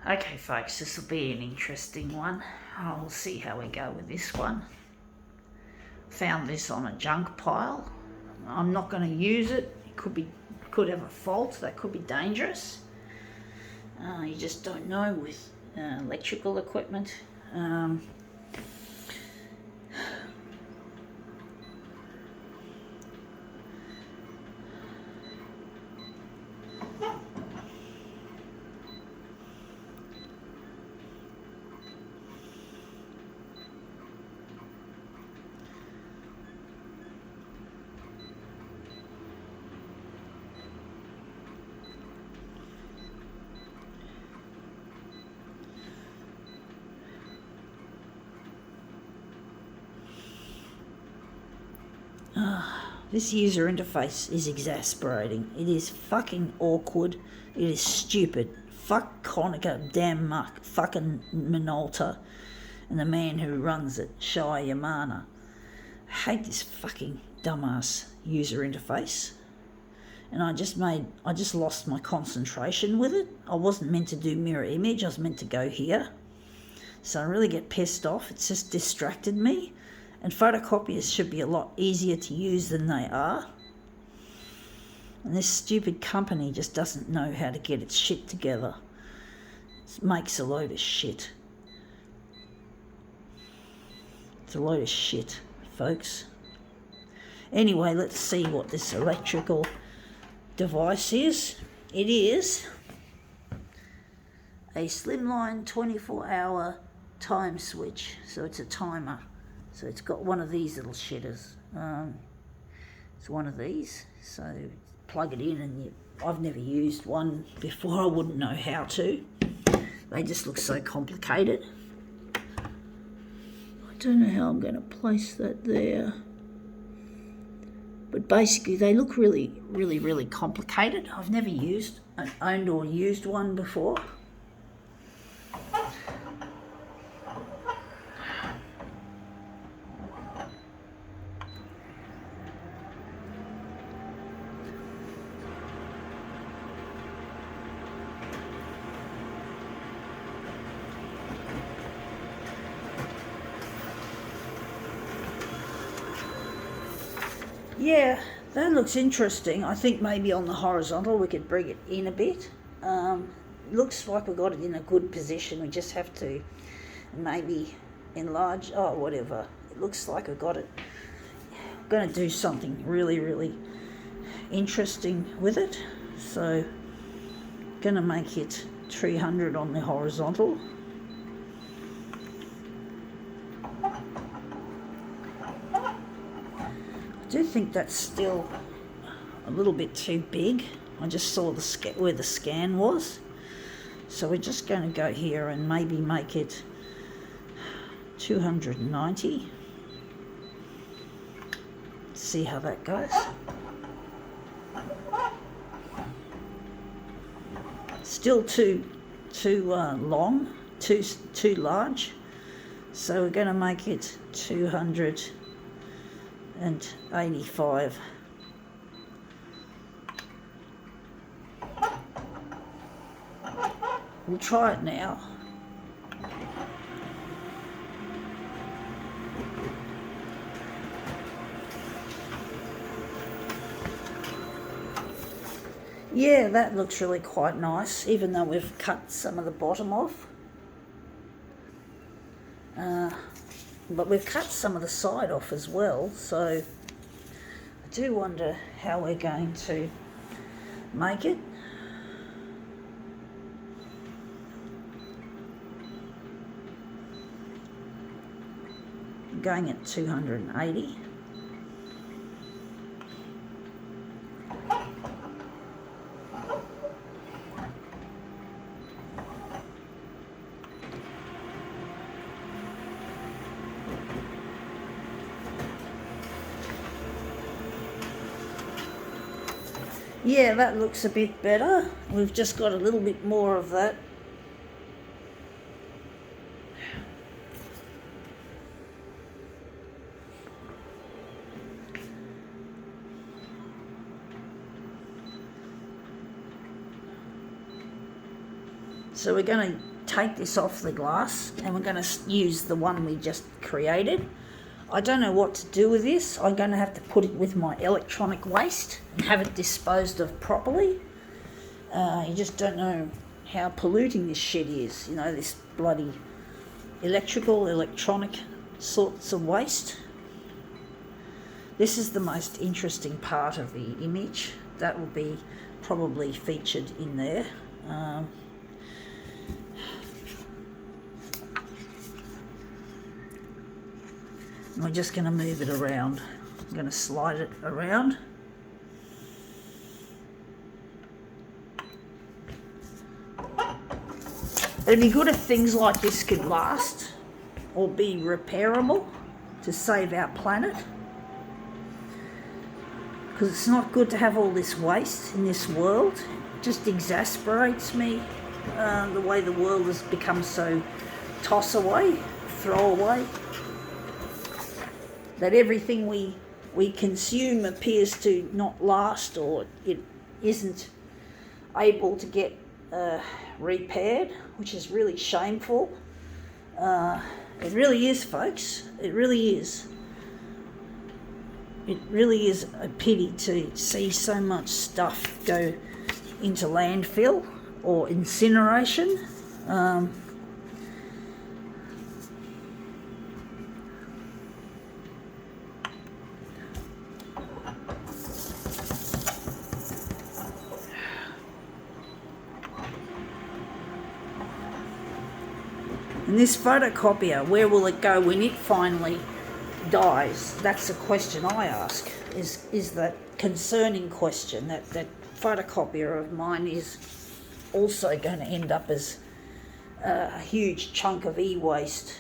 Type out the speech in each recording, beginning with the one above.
Okay folks, this will be an interesting one. I'll see how we go with this one. Found this on a junk pile. I'm not going to use it. It could have a fault. That could be dangerous. You just don't know with electrical equipment. This user interface is exasperating. It is fucking awkward. It is stupid. Fuck Konica, damn muck, fucking Minolta, and the man who runs it, Shai Yamana. I hate this fucking dumbass user interface. And I just lost my concentration with it. I wasn't meant to do mirror image, I was meant to go here. So I really get pissed off. It's just distracted me. And photocopiers should be a lot easier to use than they are. And this stupid company just doesn't know how to get its shit together. It makes a load of shit. It's a load of shit, folks. Anyway, let's see what this electrical device is. It is a slimline 24-hour time switch. So it's a timer. So it's got one of these little shitters. It's one of these. So plug it in, and I've never used one before. I wouldn't know how to. They just look so complicated. I don't know how I'm going to place that there. But basically they look really, really, really complicated. I've never owned or used one before. Yeah, that looks interesting. I think maybe on the horizontal we could bring it in a bit. Looks like we got it in a good position. We just have to maybe enlarge. Oh, whatever. It looks like I got it. I'm going to do something really, really interesting with it. So, going to make it 300 on the horizontal. I do think that's still a little bit too big. I just saw where the scan was. So we're just going to go here and maybe make it 290. See how that goes. Still too long, too large. So we're going to make it 285. We'll try it now. Yeah, that looks really quite nice, even though we've cut some of the bottom off. But we've cut some of the side off as well, so I do wonder how we're going to make it. I'm going at 280. Yeah, that looks a bit better. We've just got a little bit more of that. So we're going to take this off the glass and we're going to use the one we just created. I don't know what to do with this. I'm going to have to put it with my electronic waste and have it disposed of properly. You just don't know how polluting this shit is, you know, this bloody electronic sorts of waste. This is the most interesting part of the image. That will be probably featured in there. We're just going to move it around. I'm going to slide it around. It'd be good if things like this could last or be repairable to save our planet. Because it's not good to have all this waste in this world. It just exasperates me, the way the world has become so toss away, throw away. That everything we consume appears to not last, or it isn't able to get repaired, which is really shameful. It really is, folks. It really is. It really is a pity to see so much stuff go into landfill or incineration. And this photocopier, where will it go when it finally dies? That's the question I ask, is that concerning question. That photocopier of mine is also going to end up as a huge chunk of e-waste.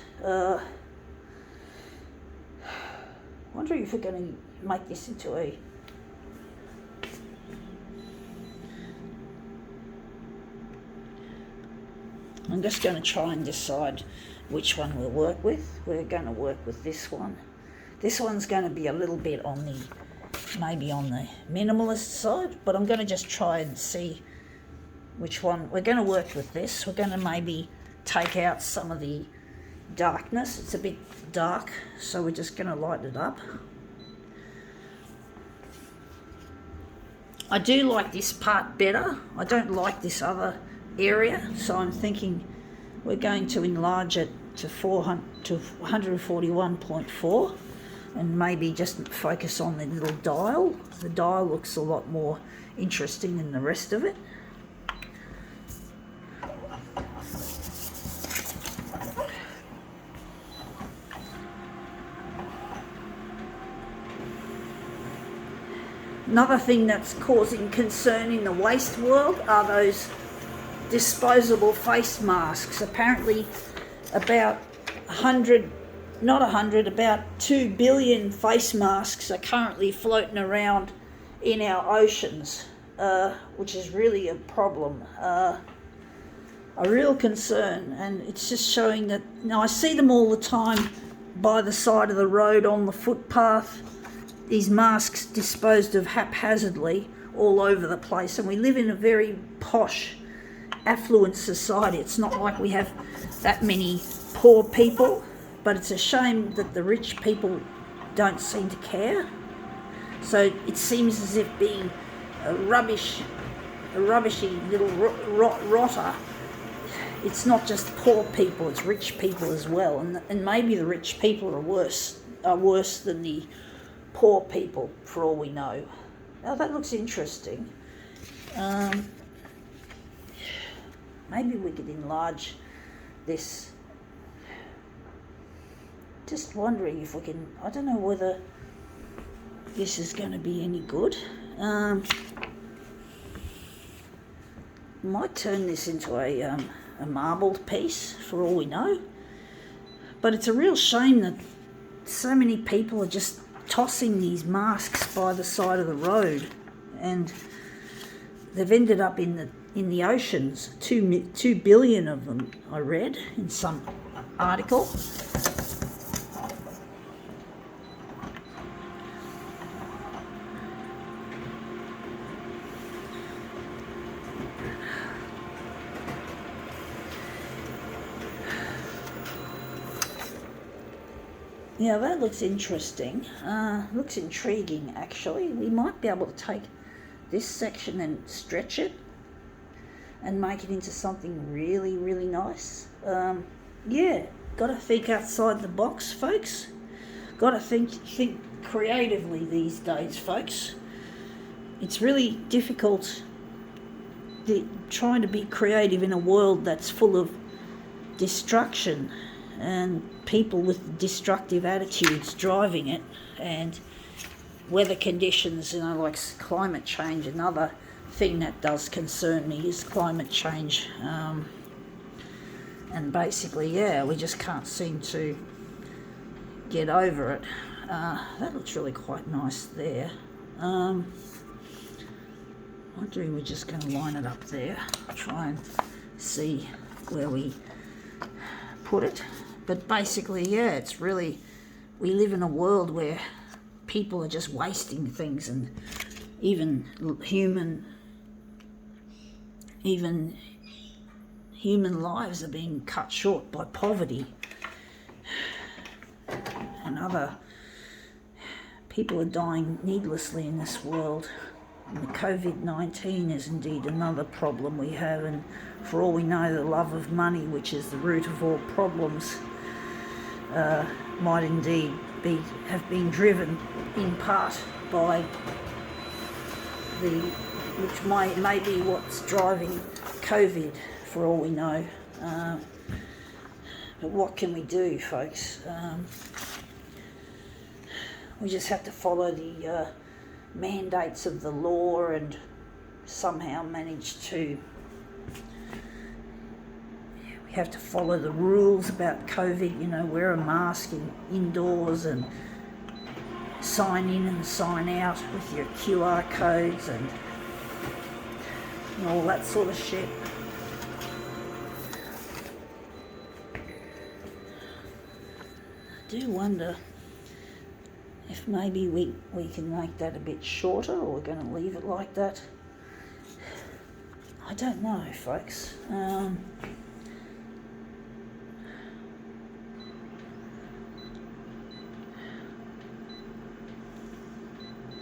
Wondering if we're going to make this into a... I'm just going to try and decide which one we'll work with. We're going to work with this one. This one's going to be a little bit on the, maybe on the minimalist side, but I'm going to just try and see which one. We're going to work with this. We're going to maybe take out some of the darkness. It's a bit dark, so we're just going to lighten it up. I do like this part better. I don't like this other area, so I'm thinking we're going to enlarge it to 141.4 and maybe just focus on the little dial. The dial looks a lot more interesting than the rest of it. Another thing that's causing concern in the waste world are those disposable face masks. Apparently about 2 billion face masks are currently floating around in our oceans, which is really a problem, a real concern. And it's just showing that, now I see them all the time by the side of the road, on the footpath, these masks disposed of haphazardly all over the place. And we live in a very posh, affluent society. It's not like we have that many poor people, but it's a shame that the rich people don't seem to care. So it seems as if being a rubbishy little rotter, it's not just poor people, it's rich people as well. And maybe the rich people are worse than the poor people, for all we know. Now that looks interesting. Maybe we could enlarge this. Just wondering if we can, I don't know whether this is going to be any good. Might turn this into a marbled piece, for all we know. But it's a real shame that so many people are just tossing these masks by the side of the road, and they've ended up in the oceans. 2 billion of them, I read in some article. Yeah, that looks interesting. Looks intriguing, actually. We might be able to take this section and stretch it and make it into something really, really nice. Yeah, got to think outside the box, folks. Got to think creatively these days, folks. It's really difficult trying to be creative in a world that's full of destruction and people with destructive attitudes driving it, and weather conditions, like climate change. Another thing that does concern me is climate change. And basically, yeah, we just can't seem to get over it. That looks really quite nice there. I'm wondering, we're just going to line it up there, try and see where we put it. But basically, yeah, it's really, we live in a world where people are just wasting things, and even human lives are being cut short by poverty, and other people are dying needlessly in this world. And the COVID-19 is indeed another problem we have, and for all we know, the love of money, which is the root of all problems, might indeed have been driven in part by which may be what's driving COVID, for all we know. But what can we do, folks? We just have to follow the mandates of the law and somehow manage to. We have to follow the rules about COVID, wear a mask indoors and sign in and sign out with your QR codes and all that sort of shit. I do wonder if maybe we can make that a bit shorter, or we're going to leave it like that. I don't know, folks.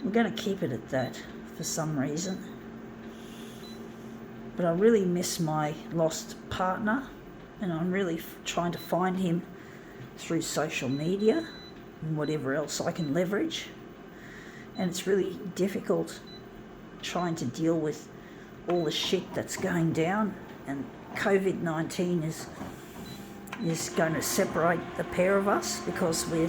We're going to keep it at that for some reason. But I really miss my lost partner, and I'm really trying to find him through social media and whatever else I can leverage. And it's really difficult trying to deal with all the shit that's going down, and COVID-19 is going to separate the pair of us, because we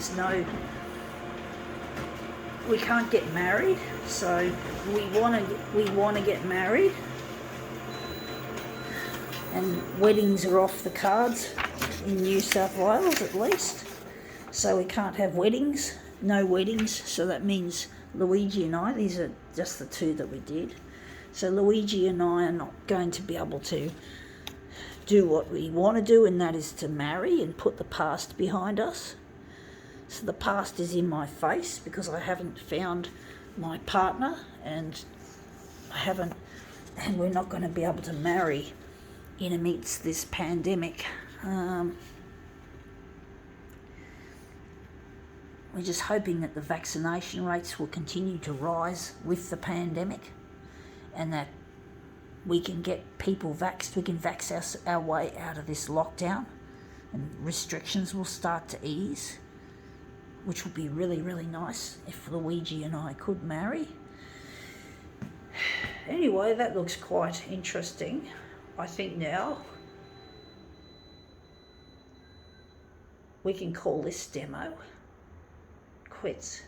can't get married, so we want to get married, and weddings are off the cards in New South Wales at least, so we can't have weddings, no weddings. So that means Luigi and I, these are just the two that we did, so Luigi and I are not going to be able to do what we want to do, and that is to marry and put the past behind us. So the past is in my face because I haven't found my partner, and we're not going to be able to marry in amidst this pandemic. We're just hoping that the vaccination rates will continue to rise with the pandemic, and that we can get people vaxxed, we can vax our way out of this lockdown, and restrictions will start to ease, which would be really, really nice if Luigi and I could marry. Anyway, that looks quite interesting. I think now we can call this demo quits.